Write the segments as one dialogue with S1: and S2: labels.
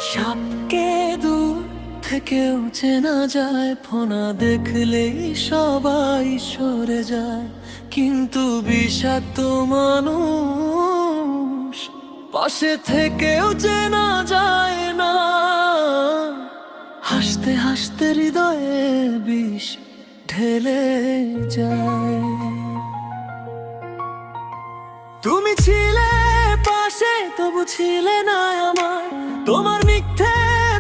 S1: সাপকে দূর থেকেও চেনা যায়, ফোনা দেখলেই সবাই সরে যায়। কিন্তু বিষাক্ত মানুষ পাশে থেকেও চেনা যায় না। হাসতে হাসতে হৃদয়ে বিষ ঢেলে যায়। তুমি ছিলে পাশে, তবু ছিলে না আমার। তোমার মিথ্যে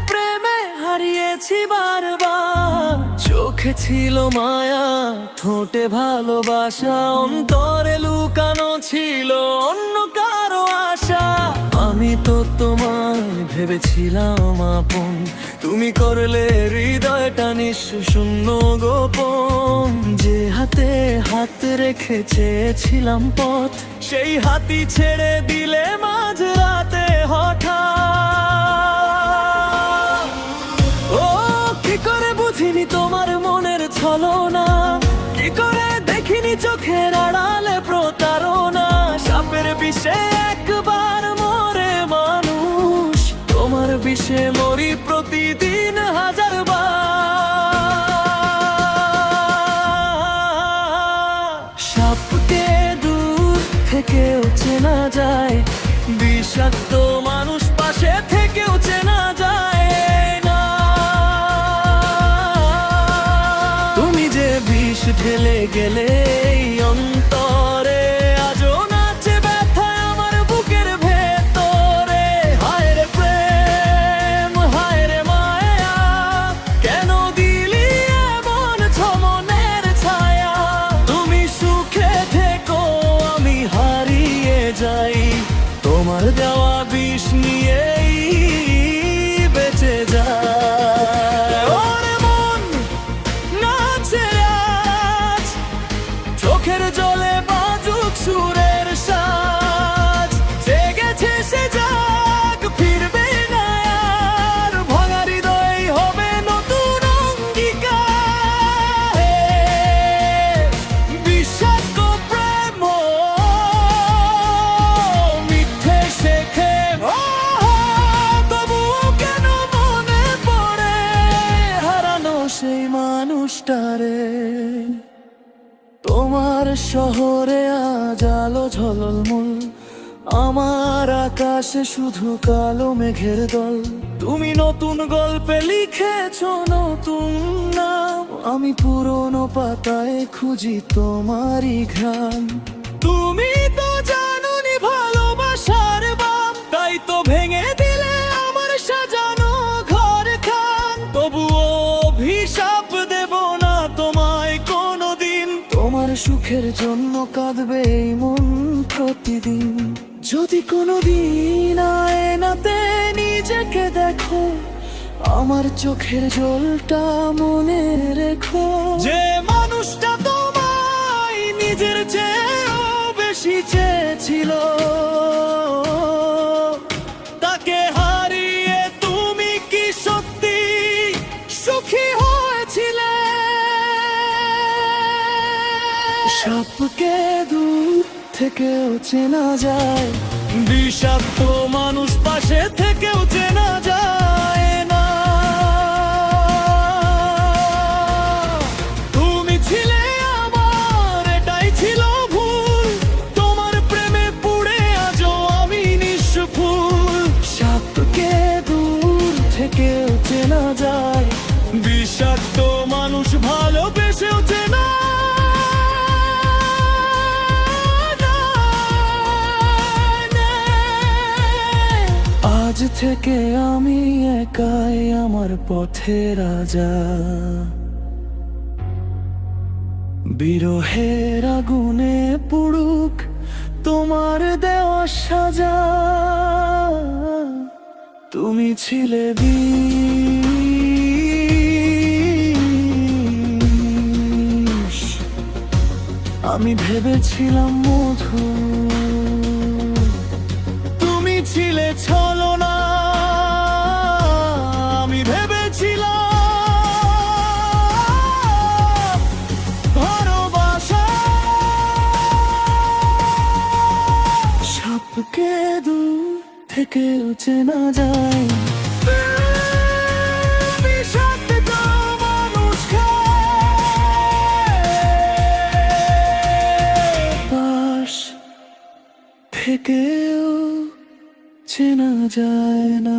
S1: প্রেমে হারিয়েছি বারবার। চোখে ছিল মায়া, ঠোঁটে ভালোবাসা, অন্তরে লুকানো ছিল অন্য কারো আশা। আমি তো তোমায় ভেবেছিলাম আপন, তুমি করলে হৃদয়টা নিঃস্ব শূন্য গোপন। যে হাতে হাত রেখে চেয়েছিলাম পথ, সেই হাতই ছেড়ে দিলে মাঝ রাতে হঠাৎ। ও কি করে বুঝিনি তোমার মনের ছলনা, কি করে দেখিনি চোখের আড়ালে প্রতারণা। সাপের বিষে একবার মরে মানুষ, তোমার বিষে মরি প্রতিদিন হাজার বার। সাপকে দূর থেকেও চেনা যায়, বিষাক্ত মানুষ পাশে থেকেও চেনা যায় না। তুমি যে বিষ ঢেলে গেলে এই অন্তরে, আজও নাচে ব্যথায় আমার বুকের ভেতরে। হায় রে প্রেম, হায় রে মায়া, কেন দিলি এমন ছমনের ছায়া। তুমি সুখে থেকো, আমি হারিয়ে যাই, তোমার দেওয়া বিষ নিয়েই বেঁচে যায়। ওরে মন নাচে আজ, চোখের জলে বাজুক সুরের সাজ। জেগেছে সে জাগ, ফিরবে না আর, ভাঙা হৃদয় হবে নতুন অঙ্গীকার। বিষাক্ত প্রেম মিথ্যে শেখে, তবুও কেন মনে পড়ে হারানো সেই মানুষটারে। তোমার শহরে আজ আলো ঝলমল, আমার আকাশে শুধু কালো মেঘের দল। তুমি নতুন গল্পে লিখেছো নতুন নাম, আমি পুরনো পাতায় খুঁজি তোমারই ঘ্রাণ। তুমি তো জানোনি ভালোবাসার বাম, তাই তো ভেঙে দিলে আমার সাজানো ঘর খান। তবুও অভিশাপ দেব না তোমায় কোনোদিন, তোমার সুখের জন্য কাঁদবে এই মন প্রতিদিন। যদি কোনোদিন আয়নাতে নিজেকে দেখো, আমার চোখের জলটা মনে রেখো। যে মানুষটা তোমায় নিজের চেয়েও বেশি চেয়েছিল, তাকে হারিয়ে তুমি কি সত্যি সুখী হয়েছিলে? সাপকে দূর থেকেও চেনা যায়, বিষাক্ত মানুষ পাশে থেকেও চেনা যায় না। তুমি ছিলে আমার, এটাই ছিল ভুল, তোমার প্রেমে পুড়ে আজও আমি নিষ্ফুল। সাপকে দূর থেকেও চেনা যায়, বিষাক্ত মানুষ ভালোবেসেও চেনা। আজ থেকে আমি একাই আমার পথে রাজা, বিরহের আগুনে পুড়ুক তোমার দেওয়া সাজা। তুমি ছিলে বিষ, আমি ভেবেছিলাম মধু। তুমি ছিলে ছলনা, আমি ভেবেছিলাম ভালোবাসা। সাপকে দূর থেকেও চেনা যায়। থেকেও চেনা যায় না।